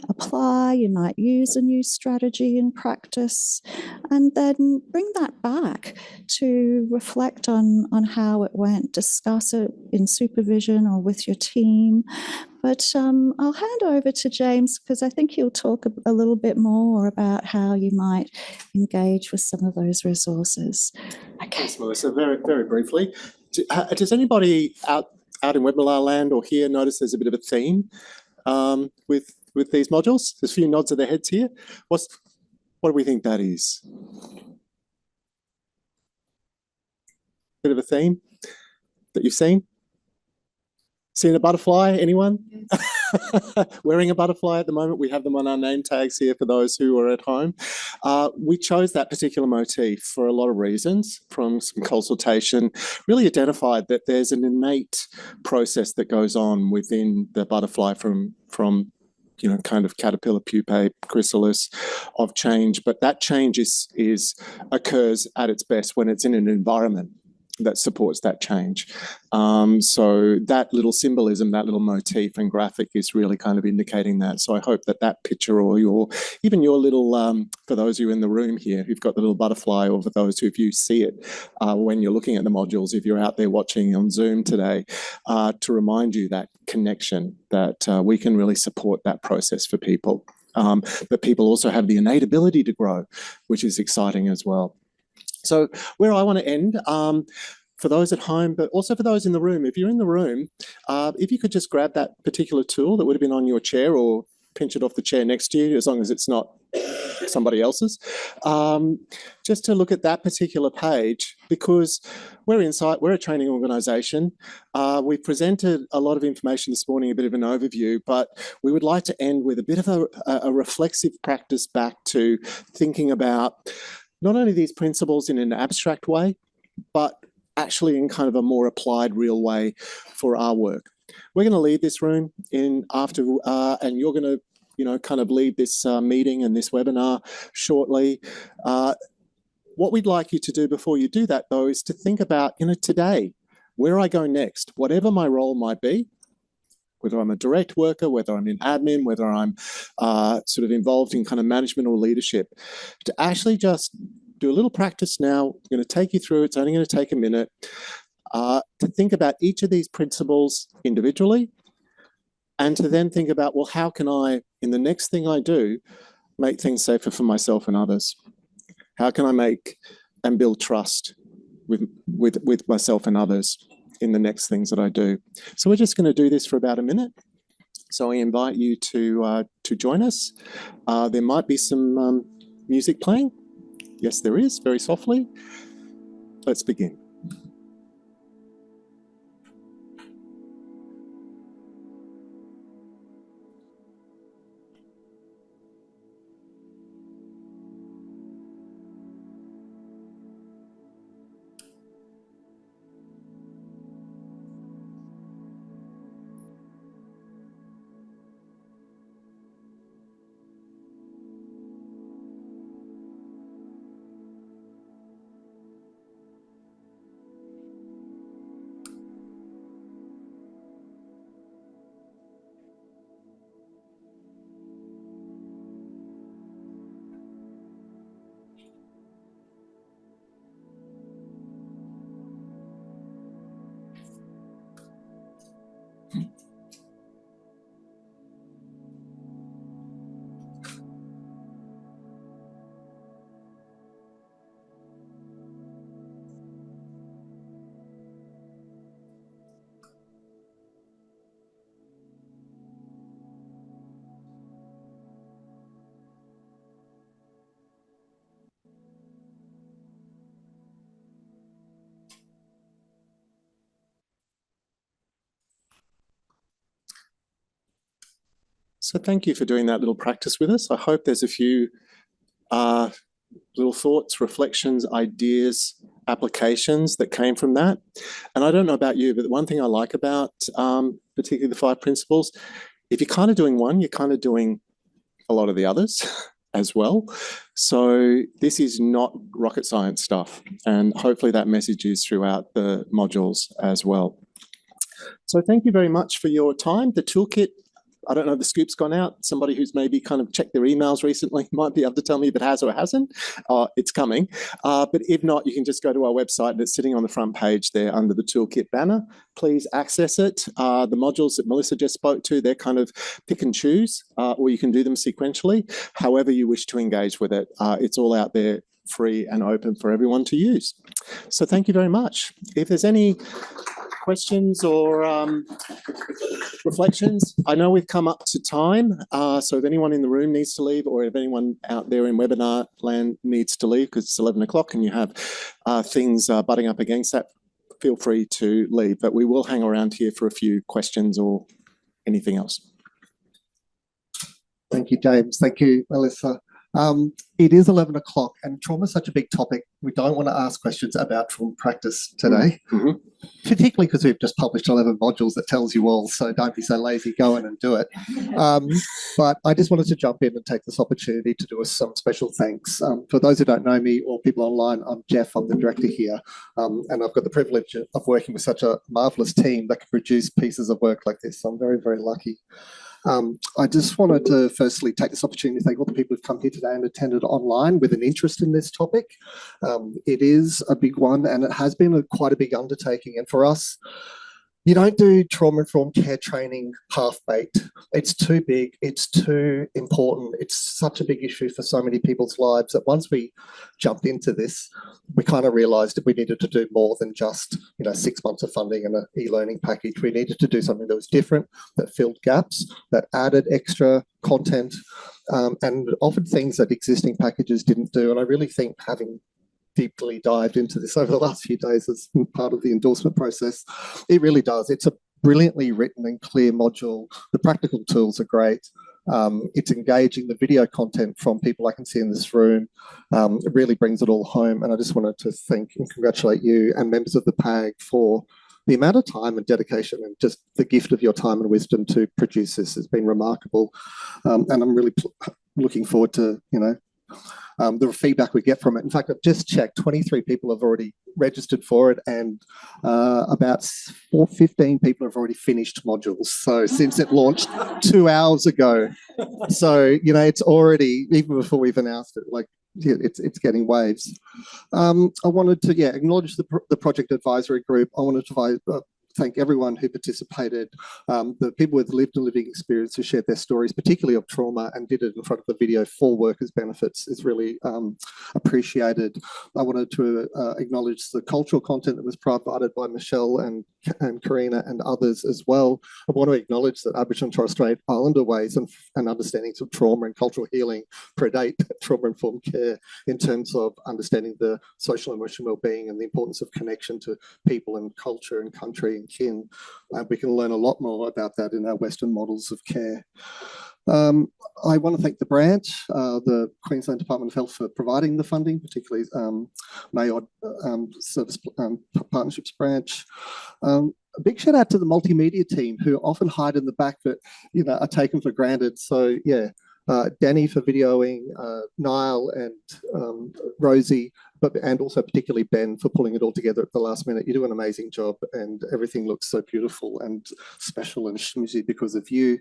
apply. You might use a new strategy in practice, and then bring that back to reflect on how it went, discuss it in supervision or with your team. But I'll hand over to James because I think he'll talk a little bit more about how you might engage with some of those resources. Okay. Thanks, Melissa. Very, very briefly, does anybody out in webinar land or here notice there's a bit of a theme with these modules? There's a few nods of their heads here. What do we think that is? Bit of a theme that you've seen? Seen a butterfly? Anyone? Wearing a butterfly at the moment. We have them on our name tags here for those who are at home. We chose that particular motif for a lot of reasons. From some consultation, really identified that there's an innate process that goes on within the butterfly from kind of caterpillar, pupae, chrysalis of change. But that change occurs at its best when it's in an environment that supports that change. So that little symbolism, that little motif and graphic is really kind of indicating that. So I hope that that picture, or even your little, for those of you in the room here who've got the little butterfly, or for those who, if you see it when you're looking at the modules, if you're out there watching on Zoom today, to remind you that connection, that we can really support that process for people. But people also have the innate ability to grow, which is exciting as well. So where I want to end, for those at home, but also for those in the room, if you're in the room, if you could just grab that particular tool that would have been on your chair, or pinch it off the chair next to you, as long as it's not somebody else's, just to look at that particular page, because we're a training organisation. We presented a lot of information this morning, a bit of an overview, but we would like to end with a bit of a reflexive practice back to thinking about not only these principles in an abstract way, but actually in kind of a more applied, real way for our work. We're going to leave this room and you're going to, kind of leave this meeting and this webinar shortly. What we'd like you to do before you do that, though, is to think about, today, where I go next, whatever my role might be, whether I'm a direct worker, whether I'm in admin, whether I'm sort of involved in kind of management or leadership, to actually just do a little practice now. I'm going to take you through, it's only going to take a minute, to think about each of these principles individually, and to then think about, well, how can I, in the next thing I do, make things safer for myself and others? How can I make and build trust with myself and others in the next things that I do? So we're just going to do this for about a minute. So I invite you to join us. There might be some music playing. Yes, there is, very softly. Let's begin. So thank you for doing that little practice with us. I hope there's a few little thoughts, reflections, ideas, applications that came from that. And I don't know about you, but the one thing I like about particularly the 5 principles, if you're kind of doing one, you're kind of doing a lot of the others as well. So this is not rocket science stuff. And hopefully that message is throughout the modules as well. So thank you very much for your time. The toolkit, I don't know if the scoop's gone out. Somebody who's maybe kind of checked their emails recently might be able to tell me if it has or hasn't. It's coming. But if not, you can just go to our website and it's sitting on the front page there under the toolkit banner. Please access it. The modules that Melissa just spoke to, they're kind of pick and choose, or you can do them sequentially, however you wish to engage with it. It's all out there, free and open for everyone to use. So thank you very much. If there's any questions or reflections, I know we've come up to time, so if anyone in the room needs to leave, or if anyone out there in webinar land needs to leave because it's 11 o'clock and you have things butting up against that, feel free to leave, but we will hang around here for a few questions or anything else. Thank you, James. Thank you, Melissa. It is 11 o'clock and trauma is such a big topic. We don't want to ask questions about trauma practice today, particularly because we've just published 11 modules that tells you all, so don't be so lazy, go in and do it. But I just wanted to jump in and take this opportunity to do some special thanks. For those who don't know me or people online, I'm Jeff, I'm the director here, and I've got the privilege of working with such a marvellous team that can produce pieces of work like this. So I'm very, very lucky. I just wanted to firstly take this opportunity to thank all the people who've come here today and attended online with an interest in this topic. It is a big one and it has been quite a big undertaking. And for us, you don't do trauma-informed care training half-baked. It's too big, it's too important. It's such a big issue for so many people's lives that once we jumped into this, we kind of realised that we needed to do more than just 6 months of funding and an e-learning package. We needed to do something that was different, that filled gaps, that added extra content, and offered things that existing packages didn't do. And I really think having deeply dived into this over the last few days as part of the endorsement process, it really does. It's a brilliantly written and clear module. The practical tools are great. It's engaging. The video content from people I can see in this room, it really brings it all home. And I just wanted to thank and congratulate you and members of the PAG for the amount of time and dedication and just the gift of your time and wisdom to produce this has been remarkable. And I'm really looking forward to, the feedback we get from it. In fact, I've just checked, 23 people have already registered for it and about 15 people have already finished modules. So since it launched 2 hours ago. So, it's already, even before we've announced it, it's getting waves. I wanted to, acknowledge the project advisory group. I wanted to thank everyone who participated, the people with lived and living experience who shared their stories, particularly of trauma, and did it in front of the video for workers' benefits is really appreciated. I wanted to acknowledge the cultural content that was provided by Michelle and Karina and others as well. I want to acknowledge that Aboriginal and Torres Strait Islander ways and understandings of trauma and cultural healing predate trauma-informed care in terms of understanding the social and emotional well-being and the importance of connection to people and culture and country and kin. We can learn a lot more about that in our Western models of care. I want to thank the branch, the Queensland Department of Health, for providing the funding, particularly Mayod Service Partnerships branch. A big shout out to the multimedia team who often hide in the back that are taken for granted. So Danny for videoing, Niall and Rosie, and also particularly Ben for pulling it all together at the last minute. You do an amazing job and everything looks so beautiful and special and schmoozy because of you.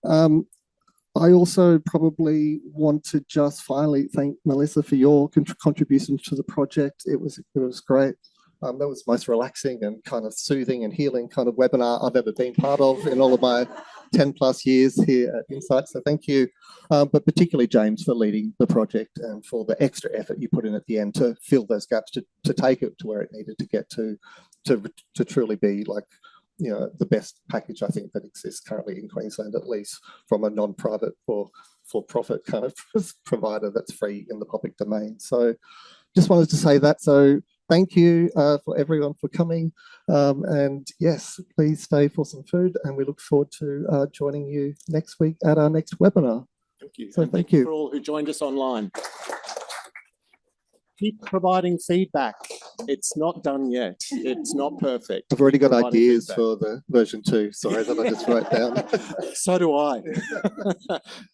I also probably want to just finally thank Melissa for your contribution to the project. It was great. That was the most relaxing and kind of soothing and healing kind of webinar I've ever been part of in all of my 10 plus years here at Insight. So thank you, but particularly James for leading the project and for the extra effort you put in at the end to fill those gaps, to take it to where it needed to get to truly be the best package I think that exists currently in Queensland, at least from a non-private for-profit kind of provider that's free in the public domain. So just wanted to say that. So thank you for everyone for coming. And yes, please stay for some food and we look forward to joining you next week at our next webinar. Thank you. So thank you for all who joined us online. Keep providing feedback. It's not done yet. It's not perfect. I've already got ideas for the version 2. Sorry that I just wrote down. So do I.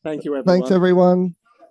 Thank you, everyone. Thanks, everyone.